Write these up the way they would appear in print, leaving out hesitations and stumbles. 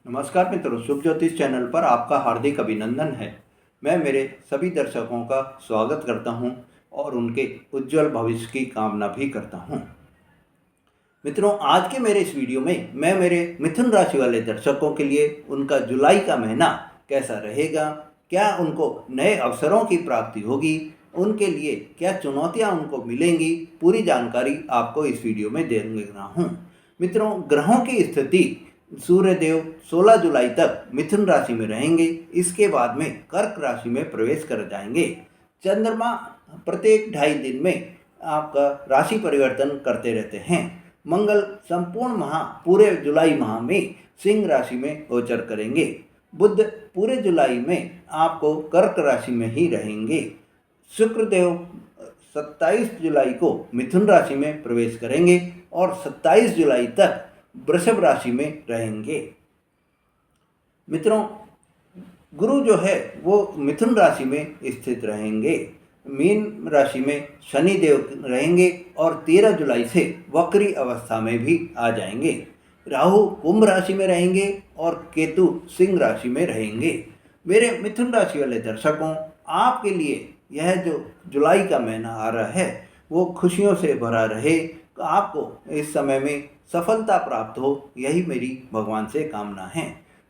नमस्कार मित्रों, शुभ ज्योतिष चैनल पर आपका हार्दिक अभिनंदन है। मैं मेरे सभी दर्शकों का स्वागत करता हूं और उनके उज्जवल भविष्य की कामना भी करता हूं। मित्रों, आज के मेरे इस वीडियो में मैं मेरे मिथुन राशि वाले दर्शकों के लिए उनका जुलाई का महीना कैसा रहेगा, क्या उनको नए अवसरों की प्राप्ति होगी, उनके लिए क्या चुनौतियां उनको मिलेंगी, पूरी जानकारी आपको इस वीडियो में दे रहा हूँ। मित्रों, ग्रहों की स्थिति सूर्यदेव 16 जुलाई तक मिथुन राशि में रहेंगे। इसके बाद में कर्क राशि में प्रवेश कर जाएंगे। चंद्रमा प्रत्येक 2.5 दिन में आपका राशि परिवर्तन करते रहते हैं। मंगल संपूर्ण पूरे जुलाई माह में सिंह राशि में गोचर करेंगे। बुध पूरे जुलाई में आपको कर्क राशि में ही रहेंगे। शुक्रदेव 27 जुलाई को मिथुन राशि में प्रवेश करेंगे और 27 जुलाई तक वृषभ राशि में रहेंगे। मित्रों, गुरु जो है वो मिथुन राशि में स्थित रहेंगे। मीन राशि में शनि देव रहेंगे और 13 जुलाई से वक्री अवस्था में भी आ जाएंगे। राहु कुंभ राशि में रहेंगे और केतु सिंह राशि में रहेंगे। मेरे मिथुन राशि वाले दर्शकों, आपके लिए यह जो जुलाई का महीना आ रहा है वो खुशियों से भरा रहे, तो आपको इस समय में सफलता प्राप्त हो, यही मेरी भगवान से कामना है।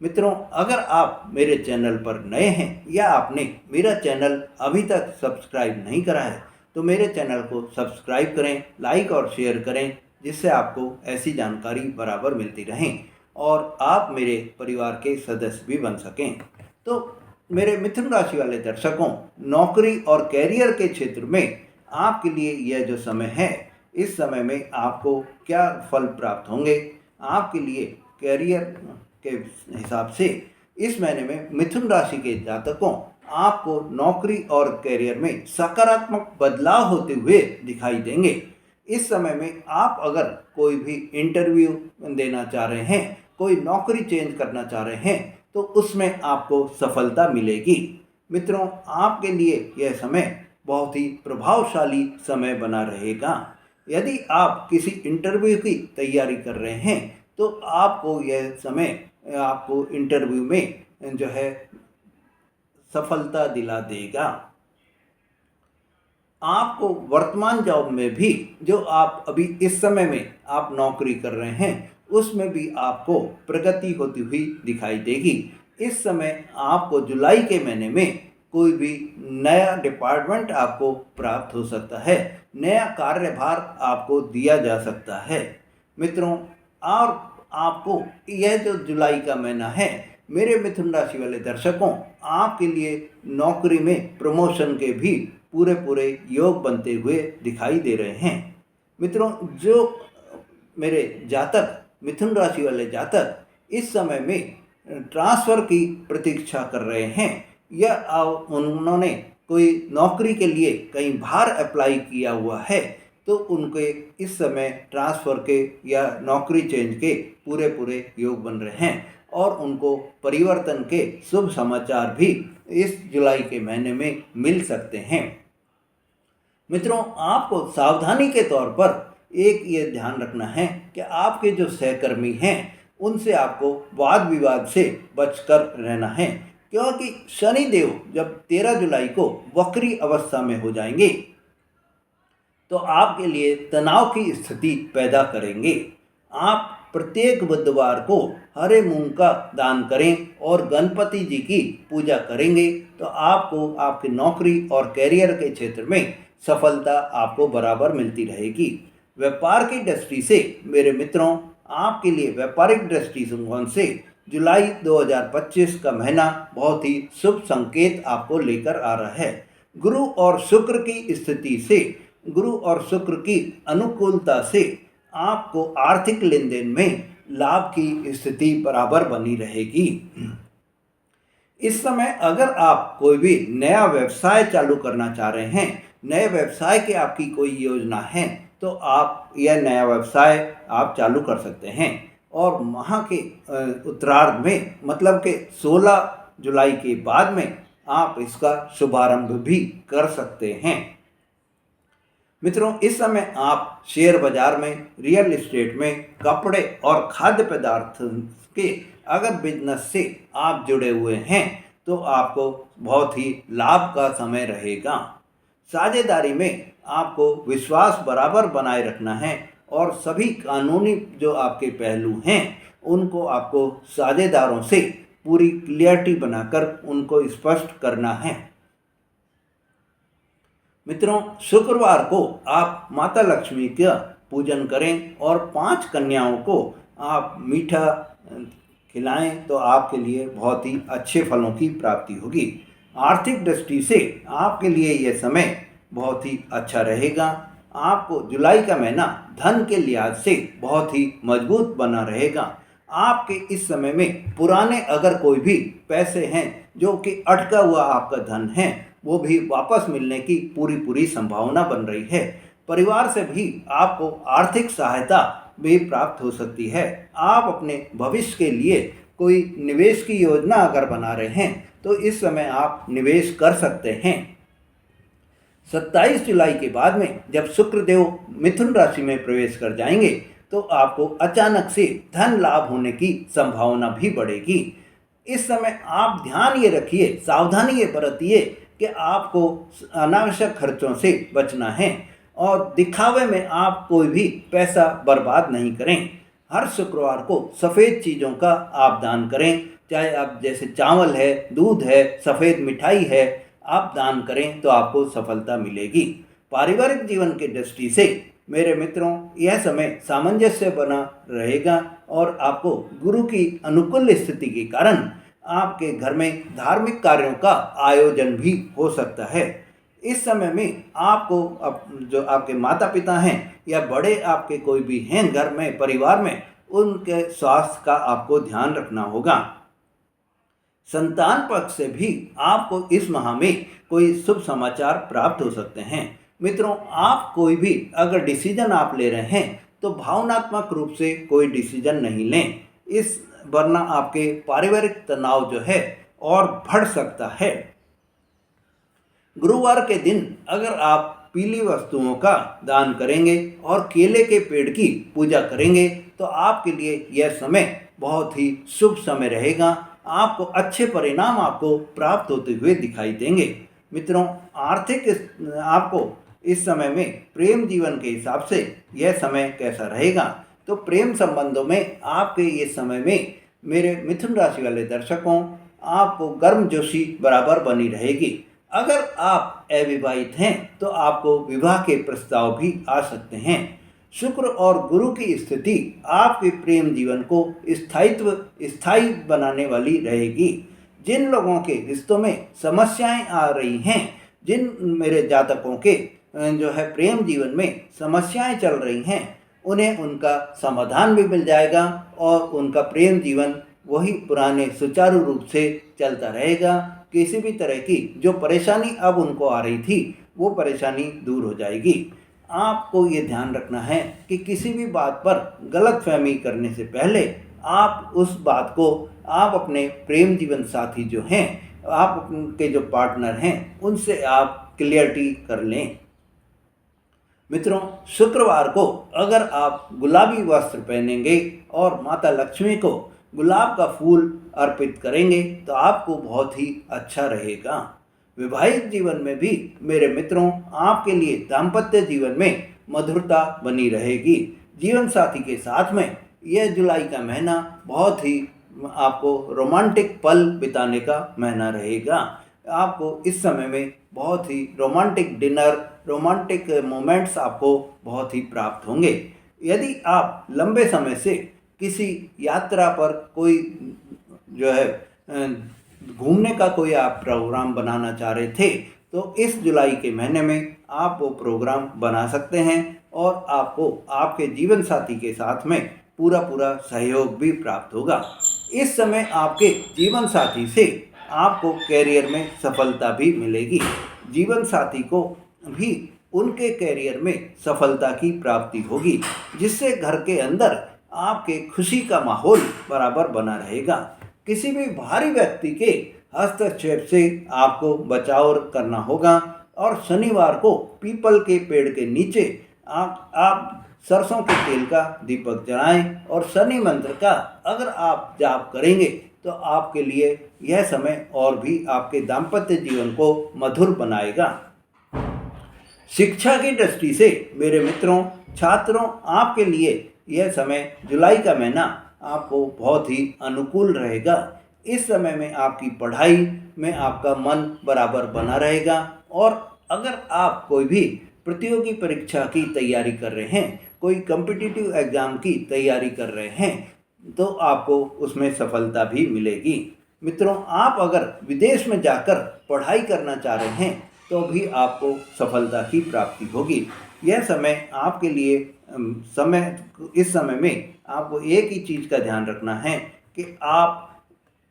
मित्रों, अगर आप मेरे चैनल पर नए हैं या आपने मेरा चैनल अभी तक सब्सक्राइब नहीं करा है तो मेरे चैनल को सब्सक्राइब करें, लाइक और शेयर करें, जिससे आपको ऐसी जानकारी बराबर मिलती रहें और आप मेरे परिवार के सदस्य भी बन सकें। तो मेरे मिथुन राशि वाले दर्शकों, नौकरी और कैरियर के क्षेत्र में आपके लिए यह जो समय है, इस समय में आपको क्या फल प्राप्त होंगे। आपके लिए कैरियर के हिसाब से इस महीने में मिथुन राशि के जातकों, आपको नौकरी और कैरियर में सकारात्मक बदलाव होते हुए दिखाई देंगे। इस समय में आप अगर कोई भी इंटरव्यू देना चाह रहे हैं, कोई नौकरी चेंज करना चाह रहे हैं, तो उसमें आपको सफलता मिलेगी। मित्रों, आपके लिए यह समय बहुत ही प्रभावशाली समय बना रहेगा। यदि आप किसी इंटरव्यू की तैयारी कर रहे हैं तो आपको यह समय आपको इंटरव्यू में जो है सफलता दिला देगा। आपको वर्तमान जॉब में भी जो आप अभी इस समय में आप नौकरी कर रहे हैं उसमें भी आपको प्रगति होती हुई दिखाई देगी। इस समय आपको जुलाई के महीने में कोई भी नया डिपार्टमेंट आपको प्राप्त हो सकता है, नया कार्यभार आपको दिया जा सकता है। मित्रों, और आपको यह जो जुलाई का महीना है, मेरे मिथुन राशि वाले दर्शकों, आपके लिए नौकरी में प्रमोशन के भी पूरे योग बनते हुए दिखाई दे रहे हैं। मित्रों, जो मेरे जातक मिथुन राशि वाले जातक इस समय में ट्रांसफ़र की प्रतीक्षा कर रहे हैं या उन्होंने कोई नौकरी के लिए कहीं बाहर अप्लाई किया हुआ है, तो उनके इस समय ट्रांसफ़र के या नौकरी चेंज के पूरे योग बन रहे हैं और उनको परिवर्तन के शुभ समाचार भी इस जुलाई के महीने में मिल सकते हैं। मित्रों, आपको सावधानी के तौर पर एक ये ध्यान रखना है कि आपके जो सहकर्मी हैं उनसे आपको वाद विवाद से बचकर रहना है, क्योंकि शनि देव जब 13 जुलाई को वक्री अवस्था में हो जाएंगे तो आपके लिए तनाव की स्थिति पैदा करेंगे। आप प्रत्येक बुधवार को हरे मूंग का दान करें और गणपति जी की पूजा करेंगे तो आपको आपकी नौकरी और कैरियर के क्षेत्र में सफलता आपको बराबर मिलती रहेगी। व्यापार की दृष्टि से मेरे मित्रों, आपके लिए व्यापारिक दृष्टिकोण से जुलाई 2025 का महीना बहुत ही शुभ संकेत आपको लेकर आ रहा है। गुरु और शुक्र की स्थिति से, गुरु और शुक्र की अनुकूलता से आपको आर्थिक लेन देन में लाभ की स्थिति बराबर बनी रहेगी। इस समय अगर आप कोई भी नया व्यवसाय चालू करना चाह रहे हैं, नए व्यवसाय की आपकी कोई योजना है, तो आप यह नया व्यवसाय आप चालू कर सकते हैं और माह के उत्तरार्ध में, मतलब कि 16 जुलाई के बाद में आप इसका शुभारंभ भी कर सकते हैं। मित्रों, इस समय आप शेयर बाजार में, रियल एस्टेट में, कपड़े और खाद्य पदार्थ के अगर बिजनेस से आप जुड़े हुए हैं तो आपको बहुत ही लाभ का समय रहेगा। साझेदारी में आपको विश्वास बराबर बनाए रखना है और सभी कानूनी जो आपके पहलू हैं उनको आपको साझेदारों से पूरी क्लियरिटी बनाकर उनको स्पष्ट करना है। मित्रों, शुक्रवार को आप माता लक्ष्मी का पूजन करें और 5 कन्याओं को आप मीठा खिलाएं तो आपके लिए बहुत ही अच्छे फलों की प्राप्ति होगी। आर्थिक दृष्टि से आपके लिए यह समय बहुत ही अच्छा रहेगा। आपको जुलाई का महीना धन के लिहाज से बहुत ही मजबूत बना रहेगा। आपके इस समय में पुराने अगर कोई भी पैसे हैं जो कि अटका हुआ आपका धन है वो भी वापस मिलने की पूरी संभावना बन रही है। परिवार से भी आपको आर्थिक सहायता भी प्राप्त हो सकती है। आप अपने भविष्य के लिए कोई निवेश की योजना अगर बना रहे हैं तो इस समय आप निवेश कर सकते हैं। 27 जुलाई के बाद में जब शुक्रदेव मिथुन राशि में प्रवेश कर जाएंगे तो आपको अचानक से धन लाभ होने की संभावना भी बढ़ेगी। इस समय आप ध्यान ये रखिए, सावधानी ये बरतिए कि आपको अनावश्यक खर्चों से बचना है और दिखावे में आप कोई भी पैसा बर्बाद नहीं करें। हर शुक्रवार को सफ़ेद चीज़ों का आप दान करें, चाहे आप जैसे चावल है, दूध है, सफ़ेद मिठाई है, आप दान करें तो आपको सफलता मिलेगी। पारिवारिक जीवन की दृष्टि से मेरे मित्रों यह समय सामंजस्य बना रहेगा और आपको गुरु की अनुकूल स्थिति के कारण आपके घर में धार्मिक कार्यों का आयोजन भी हो सकता है। इस समय में आपको जो आपके माता पिता हैं या बड़े आपके कोई भी हैं घर में, परिवार में, उनके स्वास्थ्य का आपको ध्यान रखना होगा। संतान पक्ष से भी आपको इस माह में कोई शुभ समाचार प्राप्त हो सकते हैं। मित्रों, आप कोई भी अगर डिसीजन आप ले रहे हैं तो भावनात्मक रूप से कोई डिसीजन नहीं लें, इस वरना आपके पारिवारिक तनाव जो है और बढ़ सकता है। गुरुवार के दिन अगर आप पीली वस्तुओं का दान करेंगे और केले के पेड़ की पूजा करेंगे तो आपके लिए यह समय बहुत ही शुभ समय रहेगा। आपको अच्छे परिणाम आपको प्राप्त होते हुए दिखाई देंगे। मित्रों, आर्थिक आपको इस समय में प्रेम जीवन के हिसाब से यह समय कैसा रहेगा, तो प्रेम संबंधों में आपके ये समय में मेरे मिथुन राशि वाले दर्शकों आपको गर्मजोशी बराबर बनी रहेगी। अगर आप अविवाहित हैं तो आपको विवाह के प्रस्ताव भी आ सकते हैं। शुक्र और गुरु की स्थिति आपके प्रेम जीवन को स्थायी बनाने वाली रहेगी। जिन लोगों के रिश्तों में समस्याएं आ रही हैं, जिन मेरे जातकों के जो है प्रेम जीवन में समस्याएं चल रही हैं, उन्हें उनका समाधान भी मिल जाएगा और उनका प्रेम जीवन वही पुराने सुचारू रूप से चलता रहेगा। किसी भी तरह की जो परेशानी अब उनको आ रही थी वो परेशानी दूर हो जाएगी। आपको ये ध्यान रखना है कि किसी भी बात पर गलतफहमी करने से पहले आप उस बात को आप अपने प्रेम जीवन साथी जो हैं, आप उनके जो पार्टनर हैं, उनसे आप क्लियरिटी कर लें। मित्रों, शुक्रवार को अगर आप गुलाबी वस्त्र पहनेंगे और माता लक्ष्मी को गुलाब का फूल अर्पित करेंगे तो आपको बहुत ही अच्छा रहेगा। वैवाहिक जीवन में भी मेरे मित्रों आपके लिए दाम्पत्य जीवन में मधुरता बनी रहेगी। जीवन साथी के साथ में यह जुलाई का महीना बहुत ही आपको रोमांटिक पल बिताने का महीना रहेगा। आपको इस समय में बहुत ही रोमांटिक डिनर, रोमांटिक मोमेंट्स आपको बहुत ही प्राप्त होंगे। यदि आप लंबे समय से किसी यात्रा पर कोई जो है घूमने का कोई आप प्रोग्राम बनाना चाह रहे थे तो इस जुलाई के महीने में आप वो प्रोग्राम बना सकते हैं और आपको आपके जीवन साथी के साथ में पूरा सहयोग भी प्राप्त होगा। इस समय आपके जीवन साथी से आपको कैरियर में सफलता भी मिलेगी। जीवन साथी को भी उनके कैरियर में सफलता की प्राप्ति होगी, जिससे घर के अंदर आपके खुशी का माहौल बराबर बना रहेगा। किसी भी भारी व्यक्ति के हस्तक्षेप से आपको बचाव करना होगा। और शनिवार को पीपल के पेड़ के नीचे आप सरसों के तेल का दीपक जलाएं और शनि मंत्र का अगर आप जाप करेंगे तो आपके लिए यह समय और भी आपके दाम्पत्य जीवन को मधुर बनाएगा। शिक्षा की दृष्टि से मेरे मित्रों, छात्रों, आपके लिए यह समय जुलाई का महीना आपको बहुत ही अनुकूल रहेगा। इस समय में आपकी पढ़ाई में आपका मन बराबर बना रहेगा और अगर आप कोई भी प्रतियोगी परीक्षा की तैयारी कर रहे हैं, कोई कॉम्पिटिटिव एग्ज़ाम की तैयारी कर रहे हैं, तो आपको उसमें सफलता भी मिलेगी। मित्रों, आप अगर विदेश में जाकर पढ़ाई करना चाह रहे हैं तो भी आपको सफलता की प्राप्ति होगी। यह समय आपके लिए इस समय में आपको एक ही चीज़ का ध्यान रखना है कि आप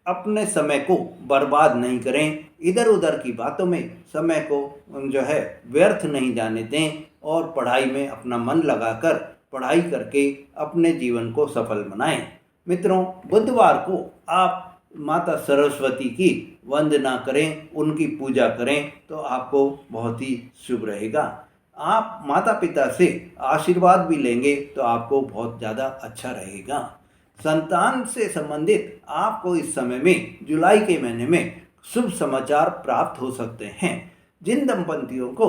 अपने समय को बर्बाद नहीं करें, इधर उधर की बातों में समय को व्यर्थ नहीं जाने दें और पढ़ाई में अपना मन लगाकर पढ़ाई करके अपने जीवन को सफल बनाएं। मित्रों, बुधवार को आप माता सरस्वती की वंदना करें, उनकी पूजा करें तो आपको बहुत ही शुभ रहेगा। आप माता पिता से आशीर्वाद भी लेंगे तो आपको बहुत ज़्यादा अच्छा रहेगा। संतान से संबंधित आपको इस समय में जुलाई के महीने में शुभ समाचार प्राप्त हो सकते हैं। जिन दंपतियों को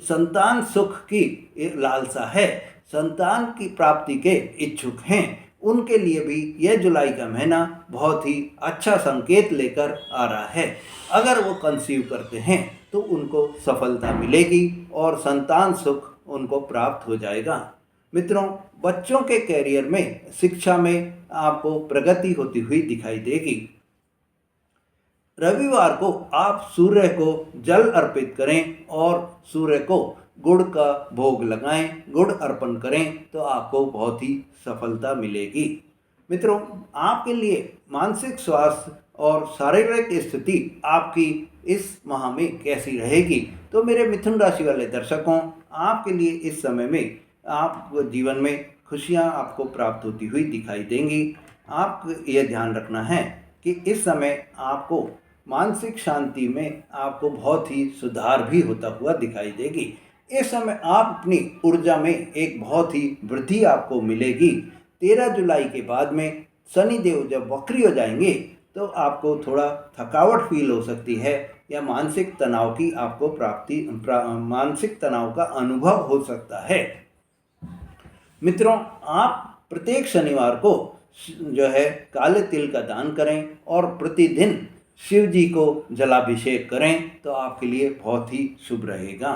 संतान सुख की लालसा है, संतान की प्राप्ति के इच्छुक हैं, उनके लिए भी यह जुलाई का महीना बहुत ही अच्छा संकेत लेकर आ रहा है। अगर वो कंसीव करते हैं तो उनको सफलता मिलेगी और संतान सुख उनको प्राप्त हो जाएगा। मित्रों, बच्चों के कैरियर में, शिक्षा में आपको प्रगति होती हुई दिखाई देगी। रविवार को आप सूर्य को जल अर्पित करें और सूर्य को गुड़ का भोग लगाएं, गुड़ अर्पण करें तो आपको बहुत ही सफलता मिलेगी। मित्रों, आपके लिए मानसिक स्वास्थ्य और शारीरिक स्थिति आपकी इस माह में कैसी रहेगी? तो मेरे मिथुन राशि वाले दर्शकों, आपके लिए इस समय में आप जीवन में खुशियां आपको प्राप्त होती हुई दिखाई देंगी। आपको यह ध्यान रखना है कि इस समय आपको मानसिक शांति में आपको बहुत ही सुधार भी होता हुआ दिखाई देगी। इस समय आप अपनी ऊर्जा में एक बहुत ही वृद्धि आपको मिलेगी। 13 जुलाई के बाद में शनि देव जब वक्री हो जाएंगे तो आपको थोड़ा थकावट फील हो सकती है या मानसिक तनाव की आपको मानसिक तनाव का अनुभव हो सकता है। मित्रों, आप प्रत्येक शनिवार को काले तिल का दान करें और प्रतिदिन शिव जी को जलाभिषेक करें तो आपके लिए बहुत ही शुभ रहेगा।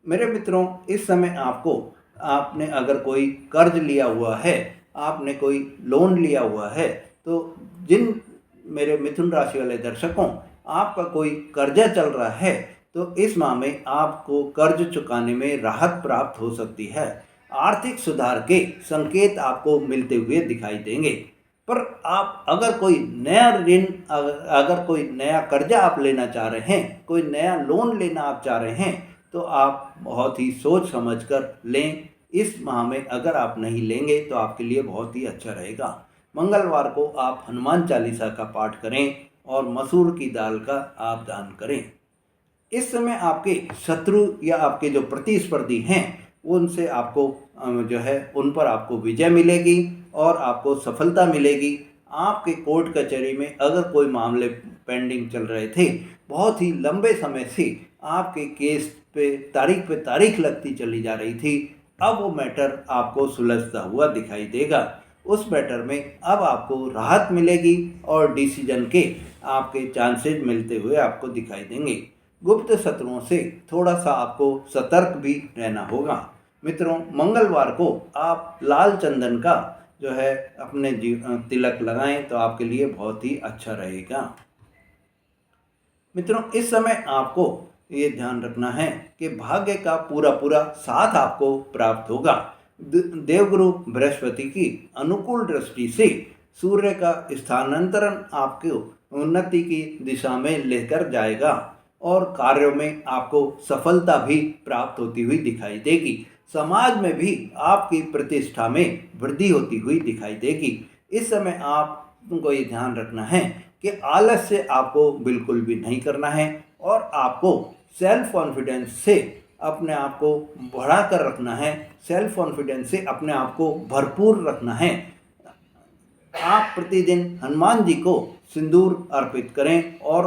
मेरे मित्रों, इस समय आपने अगर कोई कर्ज लिया हुआ है, आपने कोई लोन लिया हुआ है, तो जिन मेरे मिथुन राशि वाले दर्शकों आपका कोई कर्जा चल रहा है तो इस माह में आपको कर्ज चुकाने में राहत प्राप्त हो सकती है। आर्थिक सुधार के संकेत आपको मिलते हुए दिखाई देंगे। पर आप अगर कोई नया ऋण, अगर कोई नया कर्जा आप लेना चाह रहे हैं, कोई नया लोन लेना आप चाह रहे हैं तो आप बहुत ही सोच समझ कर लें। इस माह में अगर आप नहीं लेंगे तो आपके लिए बहुत ही अच्छा रहेगा। मंगलवार को आप हनुमान चालीसा का पाठ करें और मसूर की दाल का आप दान करें। इस समय आपके शत्रु या आपके जो प्रतिस्पर्धी हैं उनसे आपको उन पर आपको विजय मिलेगी और आपको सफलता मिलेगी। आपके कोर्ट कचहरी में अगर कोई मामले पेंडिंग चल रहे थे, बहुत ही लंबे समय से आपके केस पे तारीख लगती चली जा रही थी, अब वो मैटर आपको सुलझता हुआ दिखाई देगा। उस मैटर में अब आपको राहत मिलेगी और डिसीजन के आपके चांसेस मिलते हुए आपको दिखाई देंगे। गुप्त शत्रुओं से थोड़ा सा आपको सतर्क भी रहना होगा। मित्रों, मंगलवार को आप लाल चंदन का अपने तिलक लगाएं तो आपके लिए बहुत ही अच्छा रहेगा। मित्रों, इस समय आपको ये ध्यान रखना है कि भाग्य का पूरा साथ आपको प्राप्त होगा। देवगुरु बृहस्पति की अनुकूल दृष्टि से सूर्य का स्थानांतरण आपको उन्नति की दिशा में लेकर जाएगा और कार्यों में आपको सफलता भी प्राप्त होती हुई दिखाई देगी। समाज में भी आपकी प्रतिष्ठा में वृद्धि होती हुई दिखाई देगी। इस समय आपको ये ध्यान रखना है कि आलस्य आपको बिल्कुल भी नहीं करना है और आपको सेल्फ कॉन्फिडेंस से अपने आप को बढ़ा कर रखना है, सेल्फ कॉन्फिडेंस से अपने आप को भरपूर रखना है। आप प्रतिदिन हनुमान जी को सिंदूर अर्पित करें और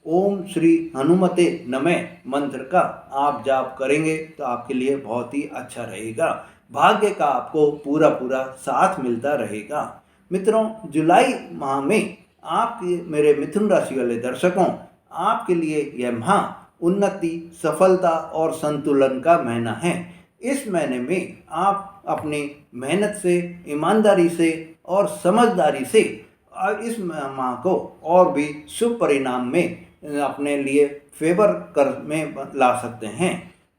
ओम श्री हनुमते नमः मंत्र का आप जाप करेंगे तो आपके लिए बहुत ही अच्छा रहेगा। भाग्य का आपको पूरा पूरा साथ मिलता रहेगा। मित्रों, जुलाई माह में आपके मेरे मिथुन राशि वाले दर्शकों, आपके लिए यह माह उन्नति, सफलता और संतुलन का महीना है। इस महीने में आप अपनी मेहनत से, ईमानदारी से और समझदारी से इस माह को और भी शुभ परिणाम में अपने लिए फेवर कर में ला सकते हैं।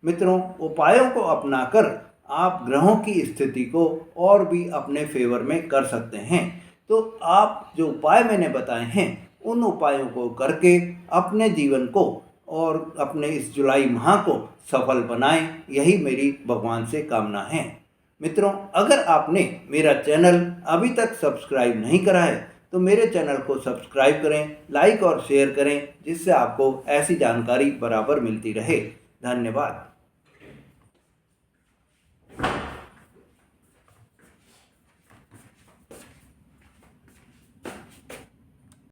मित्रों, उपायों को अपनाकर आप ग्रहों की स्थिति को और भी अपने फेवर में कर सकते हैं। तो आप जो उपाय मैंने बताए हैं उन उपायों को करके अपने जीवन को और अपने इस जुलाई माह को सफल बनाएं, यही मेरी भगवान से कामना है। मित्रों, अगर आपने मेरा चैनल अभी तक सब्सक्राइब नहीं करा है तो मेरे चैनल को सब्सक्राइब करें, लाइक और शेयर करें, जिससे आपको ऐसी जानकारी बराबर मिलती रहे। धन्यवाद।